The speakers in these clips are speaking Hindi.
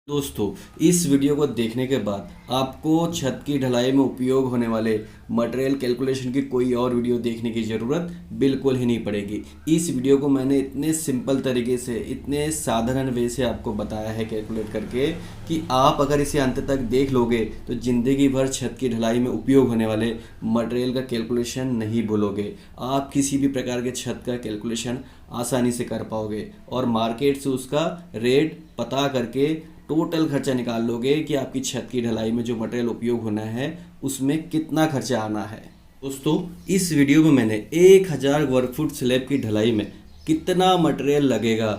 दोस्तों, इस वीडियो को देखने के बाद आपको छत की ढलाई में उपयोग होने वाले मटेरियल कैलकुलेशन की कोई और वीडियो देखने की ज़रूरत बिल्कुल ही नहीं पड़ेगी। इस वीडियो को मैंने इतने सिंपल तरीके से, इतने साधारण वे से आपको बताया है कैलकुलेट करके कि आप अगर इसे अंत तक देख लोगे तो ज़िंदगी भर छत की ढलाई में उपयोग होने वाले मटेरियल का कैलकुलेशन नहीं भूलोगे। आप किसी भी प्रकार के छत का कैलकुलेशन आसानी से कर पाओगे और मार्केट से उसका रेट पता करके टोटल खर्चा निकाल लोगे कि आपकी छत की ढलाई में जो मटेरियल उपयोग होना है उसमें कितना खर्चा आना है। दोस्तों, इस वीडियो में मैंने 1000 वर्ग फुट स्लैब की ढलाई में कितना मटेरियल लगेगा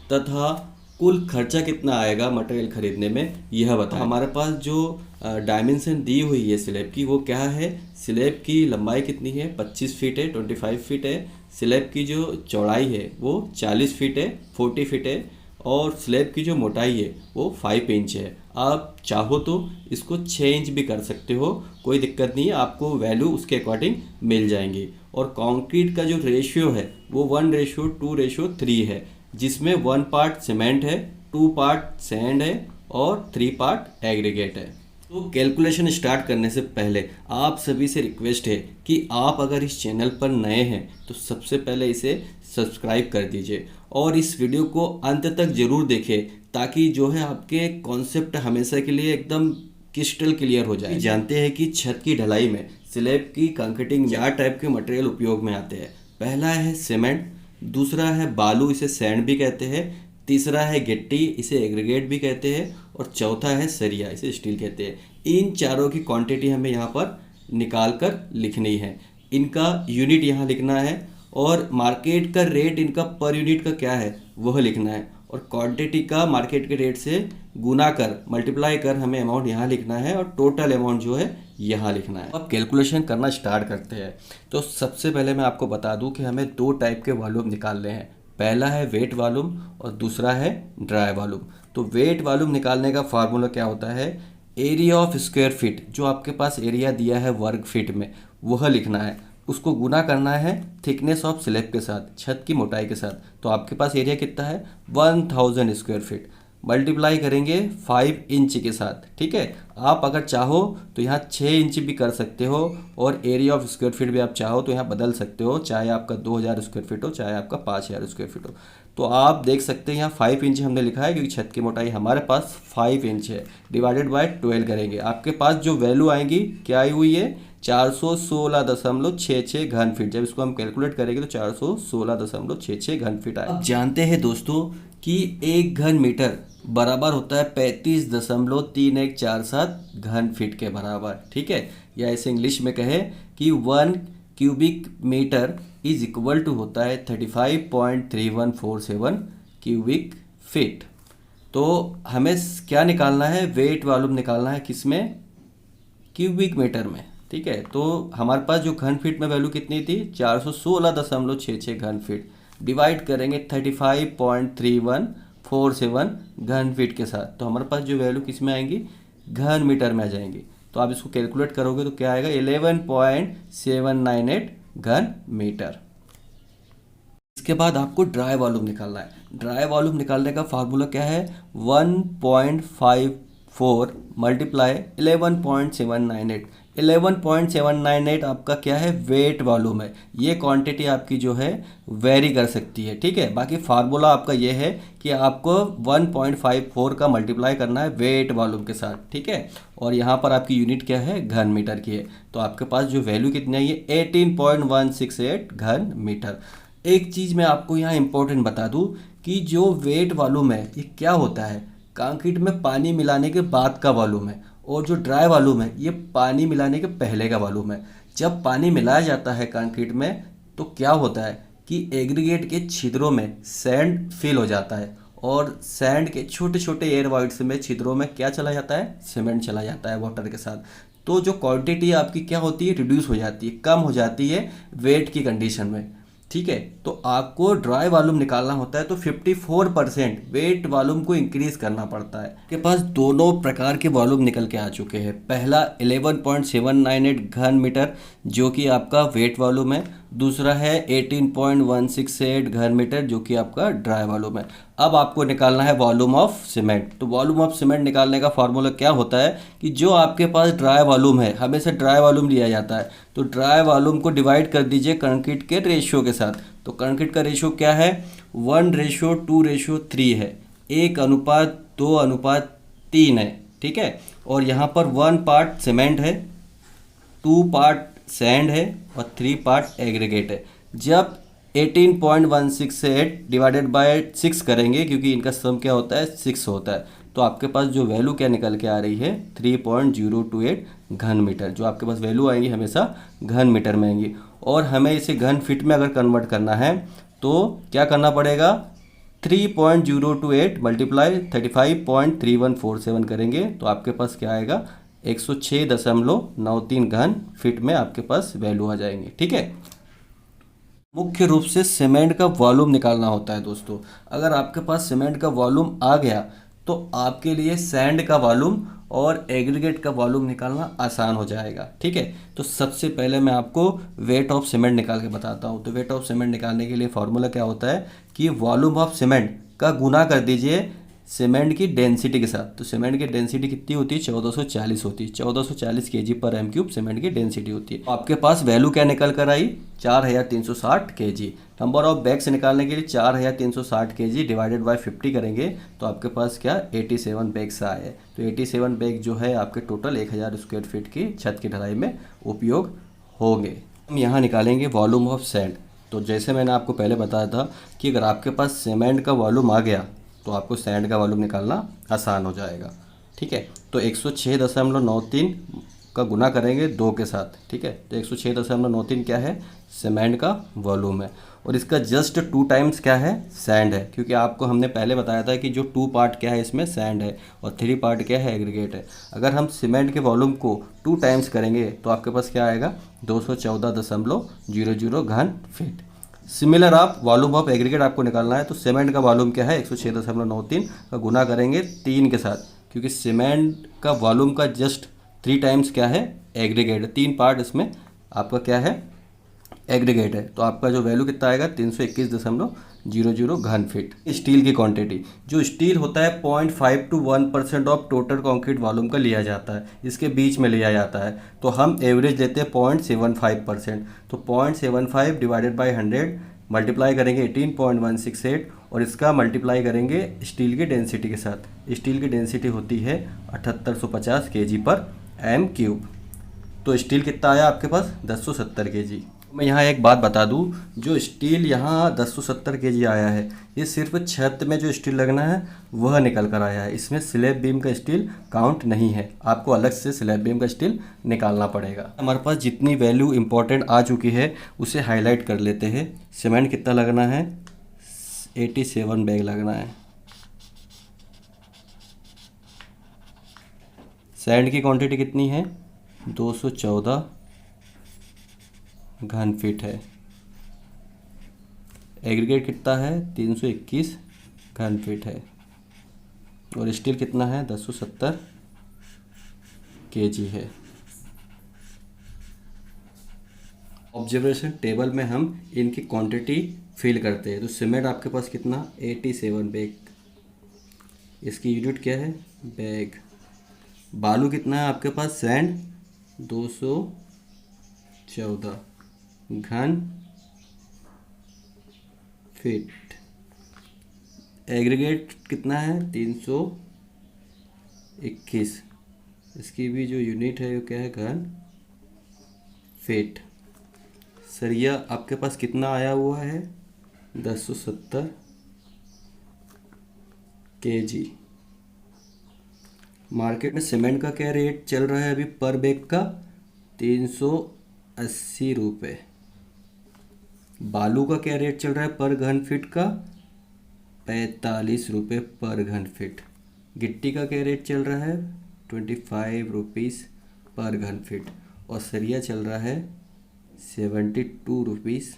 तथा कुल खर्चा कितना आएगा मटेरियल खरीदने में यह बताया। हमारे पास जो डायमेंशन दी हुई है स्लैब की वो क्या है। स्लैब की लंबाई कितनी है, 25 फीट है, 25 फीट है। स्लैब की जो चौड़ाई है वो 40 फीट है, 40 फीट है और स्लैब की जो मोटाई है वो 5 इंच है। आप चाहो तो इसको 6 इंच भी कर सकते हो, कोई दिक्कत नहीं है, आपको वैल्यू उसके अकॉर्डिंग मिल जाएंगी। और कंक्रीट का जो रेशियो है वो 1:2:3 है, जिसमें 1 पार्ट सीमेंट है, 2 पार्ट सैंड है और 3 पार्ट एग्रीगेट है। तो कैलकुलेशन स्टार्ट करने से पहले आप सभी से रिक्वेस्ट है कि आप अगर इस चैनल पर नए हैं तो सबसे पहले इसे सब्सक्राइब कर दीजिए और इस वीडियो को अंत तक ज़रूर देखें ताकि जो है आपके कॉन्सेप्ट हमेशा के लिए एकदम क्रिस्टल क्लियर हो जाए। जानते हैं कि छत की ढलाई में स्लैब की कंक्रीटिंग 4 टाइप के मटेरियल उपयोग में आते हैं। पहला है सीमेंट, दूसरा है बालू, इसे सैंड भी कहते हैं, तीसरा है गिट्टी, इसे एग्रीगेट भी कहते हैं और चौथा है सरिया, इसे स्टील कहते हैं। इन चारों की क्वांटिटी हमें यहाँ पर निकाल कर लिखनी है, इनका यूनिट यहाँ लिखना है और मार्केट का रेट इनका पर यूनिट का क्या है वह लिखना है और क्वांटिटी का मार्केट के रेट से गुना कर मल्टीप्लाई कर हमें अमाउंट यहाँ लिखना है और टोटल अमाउंट जो है यहाँ लिखना है। अब कैलकुलेशन करना स्टार्ट करते हैं। तो सबसे पहले मैं आपको बता दूं कि हमें 2 टाइप के वॉल्यूम निकालने हैं। पहला है वेट वॉल्यूम और दूसरा है ड्राई वॉल्यूम। तो वेट वॉल्यूम निकालने का फार्मूला क्या होता है, एरिया ऑफ स्क्वायर फीट, जो आपके पास एरिया दिया है वर्ग फीट में वह लिखना है, उसको गुना करना है थिकनेस ऑफ स्लैब के साथ, छत की मोटाई के साथ। तो आपके पास एरिया कितना है 1000 स्क्वायर फीट, मल्टीप्लाई करेंगे 5 इंच के साथ। ठीक है, आप अगर चाहो तो यहाँ 6 इंच भी कर सकते हो और एरिया ऑफ स्क्वायर फीट भी आप चाहो तो यहाँ बदल सकते हो, चाहे आपका 2000 स्क्वायर फीट हो चाहे आपका 5000 स्क्वायर फीट हो। तो आप देख सकते हैं यहाँ 5 इंच हमने लिखा है क्योंकि छत की मोटाई हमारे पास 5 इंच है, डिवाइडेड बाय 12 करेंगे। आपके पास जो वैल्यू आएंगी क्या आई हुई है 416.66 घन फीट। जब इसको हम कैलकुलेट करेंगे तो 416.66 घन फीट आए। अब जानते हैं दोस्तों कि 1 घन मीटर बराबर होता है 35.3147 घन फीट के बराबर। ठीक है, या ऐसे इंग्लिश में कहे कि 1 cubic metre is equal to होता है 35.3147 क्यूबिक फीट। तो हमें क्या निकालना है, वेट वॉल्यूम निकालना है, किसमें, क्यूबिक मीटर में। ठीक है, तो हमारे पास जो घन फीट में वैल्यू कितनी थी 416.66 घन फीट, डिवाइड करेंगे 35.3147 घन फीट के साथ, तो हमारे पास जो वैल्यू किस में आएंगी, घन मीटर में आ जाएंगी। तो आप इसको कैलकुलेट करोगे तो क्या आएगा 11.798 घन मीटर। इसके बाद आपको ड्राई वॉल्यूम निकालना है। ड्राई वॉल्यूम निकालने का फार्मूला क्या है 1.54 मल्टीप्लाई 11.798। 11.798 आपका क्या है, वेट वॉल्यूम है। ये क्वांटिटी आपकी जो है वेरी कर सकती है। ठीक है, बाकी फार्मूला आपका ये है कि आपको 1.54 का मल्टीप्लाई करना है वेट वॉल्यूम के साथ। ठीक है, और यहाँ पर आपकी यूनिट क्या है, घन मीटर की है। तो आपके पास जो वैल्यू कितनी आई है 18.168 घन मीटर। एक चीज़ मैं आपको यहाँ इंपॉर्टेंट बता दूँ कि जो वेट वॉल्यूम है ये क्या होता है, कंक्रीट में पानी मिलाने के बाद का वॉल्यूम है और जो ड्राई वॉल्यूम है ये पानी मिलाने के पहले का वॉल्यूम है। जब पानी मिलाया जाता है कंक्रीट में तो क्या होता है कि एग्रीगेट के छिद्रों में सैंड फिल हो जाता है और सैंड के छोटे छोटे एयर वॉइड्स में छिद्रों में क्या चला जाता है, सीमेंट चला जाता है वाटर के साथ। तो जो क्वांटिटी आपकी क्या होती है, रिड्यूस हो जाती है, कम हो जाती है वेट की कंडीशन में। ठीक है, तो आपको ड्राई वॉल्यूम निकालना होता है तो 54% वेट वॉल्यूम को इंक्रीज करना पड़ता है। आपके पास दोनों प्रकार के वॉल्यूम निकल के आ चुके हैं। पहला 11.798 घन मीटर जो कि आपका वेट वॉल्यूम है दूसरा है 18.168 घन मीटर जो कि आपका ड्राई वॉल्यूम है। अब आपको निकालना है वॉल्यूम ऑफ सीमेंट। तो वॉल्यूम ऑफ सीमेंट निकालने का फार्मूला क्या होता है कि जो आपके पास ड्राई वॉल्यूम है, हमेशा ड्राई वॉल्यूम लिया जाता है, तो ड्राई वॉल्यूम को डिवाइड कर दीजिए कंक्रीट के रेशियो के साथ। तो कंक्रीट का रेशियो क्या है, 1:2:3 है, 1:2:3 है, ठीक है। और यहाँ पर 1 पार्ट सीमेंट है, 2 पार्ट सैंड है और 3 पार्ट एग्रीगेट है। जब 18.168 डिवाइडेड बाय 6 करेंगे, क्योंकि इनका सम क्या होता है 6 होता है, तो आपके पास जो वैल्यू क्या निकल के आ रही है 3.028 घन मीटर। जो आपके पास वैल्यू आएंगी हमेशा घन मीटर में आएंगी। और हमें इसे घन फीट में अगर कन्वर्ट करना है तो क्या करना पड़ेगा, 3.028 मल्टीप्लाई 35.3147 करेंगे तो आपके पास क्या आएगा 106.93 घन फीट में आपके पास वैल्यू आ जाएंगे, ठीक है। मुख्य रूप से सीमेंट का वॉल्यूम निकालना होता है दोस्तों। अगर आपके पास सीमेंट का वॉल्यूम आ गया तो आपके लिए सैंड का वॉल्यूम और एग्रीगेट का वॉल्यूम निकालना आसान हो जाएगा, ठीक है। तो सबसे पहले मैं आपको वेट ऑफ सीमेंट निकाल के बताता हूँ। तो वेट ऑफ सीमेंट निकालने के लिए फॉर्मूला क्या होता है कि वॉल्यूम ऑफ सीमेंट का गुना कर दीजिए सीमेंट की डेंसिटी के साथ। तो सीमेंट की डेंसिटी कितनी होती है, 1440 होती है। 1440 kg पर m³ सीमेंट की डेंसिटी होती है। आपके पास वैल्यू क्या निकल कर आई, 4360 kg। नंबर ऑफ बैग्स निकालने के लिए 4360 kg डिवाइडेड बाय 50 करेंगे तो आपके पास क्या 87 बैग्स आए। तो 87 बैग जो है आपके टोटल 1000 स्क्वायर फीट की छत की ढलाई में उपयोग होंगे। हम यहाँ निकालेंगे वॉल्यूम ऑफ सैंड। तो जैसे मैंने आपको पहले बताया था कि अगर आपके पास सीमेंट का वॉल्यूम आ गया तो आपको सैंड का वॉल्यूम निकालना आसान हो जाएगा, ठीक है। तो 106.93 का गुना करेंगे 2 के साथ, ठीक है। तो 106.93 क्या है, सीमेंट का वॉल्यूम है। और इसका जस्ट 2 टाइम्स क्या है, सैंड है, क्योंकि आपको हमने पहले बताया था कि जो 2 पार्ट क्या है इसमें सैंड है और 3 पार्ट क्या है एग्रीगेट है। अगर हम सीमेंट के वॉल्यूम को 2 टाइम्स करेंगे तो आपके पास क्या आएगा 214.00 घन फीट। सिमिलर आप वॉल्यूम ऑफ एग्रीगेट आपको निकालना है तो सीमेंट का वॉल्यूम क्या है 106.93 का गुना करेंगे 3 के साथ, क्योंकि सीमेंट का वॉल्यूम का जस्ट 3 टाइम्स क्या है एग्रीगेट है। 3 पार्ट इसमें आपका क्या है एग्रीगेट है। तो आपका जो वैल्यू कितना आएगा 321.00 घन फीट। स्टील की क्वांटिटी, जो स्टील होता है 0.5 to 1% of total concrete volume का लिया जाता है, इसके बीच में लिया जाता है। तो हम एवरेज लेते हैं 0.75%। तो 0.75 डिवाइडेड बाई 100 मल्टीप्लाई करेंगे 18.168 और इसका मल्टीप्लाई करेंगे स्टील की डेंसिटी के साथ। स्टील की डेंसिटी होती है 7850 kg पर m³। तो स्टील कितना आया आपके पास 1070 kg। मैं यहाँ एक बात बता दूँ, जो स्टील यहाँ 1070 kg आया है ये सिर्फ छत में जो स्टील लगना है वह निकल कर आया है। इसमें स्लैब बीम का स्टील काउंट नहीं है, आपको अलग से स्लैब बीम का स्टील निकालना पड़ेगा। हमारे पास जितनी वैल्यू इंपॉर्टेंट आ चुकी है उसे हाईलाइट कर लेते हैं। सीमेंट कितना लगना है 87 बैग लगना है। सैंड की क्वांटिटी कितनी है 214 घन फीट है। एग्रीगेट कितना है 321 घन फीट है। और स्टील कितना है 1070 kg है। ऑब्जर्वेशन टेबल में हम इनकी क्वांटिटी फिल करते हैं। तो सीमेंट आपके पास कितना 87 बैग, इसकी यूनिट क्या है बैग। बालू कितना है आपके पास सैंड 214 घन फीट। एग्रीगेट कितना है 321, इसकी भी जो यूनिट है वो क्या है घन फीट। सरिया आपके पास कितना आया हुआ है 1070 kg। मार्केट में सीमेंट का क्या रेट चल रहा है अभी पर बैग का 380 रुपये। बालू का क्या रेट चल रहा है पर घन फीट का 45 रुपये पर घन फीट। गिट्टी का क्या रेट चल रहा है 25 रुपीज़ पर घन फीट। और सरिया चल रहा है 72 रुपीज़।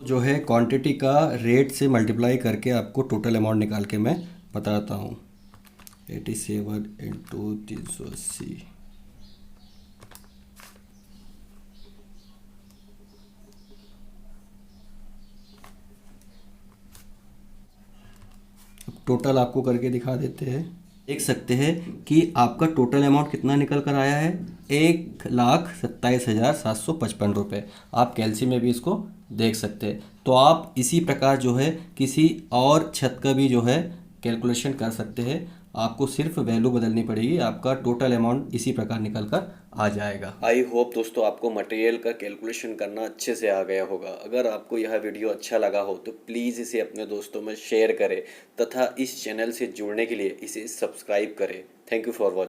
जो है क्वांटिटी का रेट से मल्टीप्लाई करके आपको टोटल अमाउंट निकाल के मैं बताता हूँ। 87 इंटू 380 टोटल आपको करके दिखा देते हैं। देख सकते हैं कि आपका टोटल अमाउंट कितना निकल कर आया है, 1,27,755 रुपये। आप कैलसी में भी इसको देख सकते हैं। तो आप इसी प्रकार जो है किसी और छत का भी जो है कैलकुलेशन कर सकते हैं। आपको सिर्फ वैल्यू बदलनी पड़ेगी, आपका टोटल अमाउंट इसी प्रकार निकल कर आ जाएगा। आई होप दोस्तों आपको मटेरियल का कैलकुलेशन करना अच्छे से आ गया होगा। अगर आपको यह वीडियो अच्छा लगा हो तो प्लीज़ इसे अपने दोस्तों में शेयर करें तथा इस चैनल से जुड़ने के लिए इसे सब्सक्राइब करें। Thank you for watching.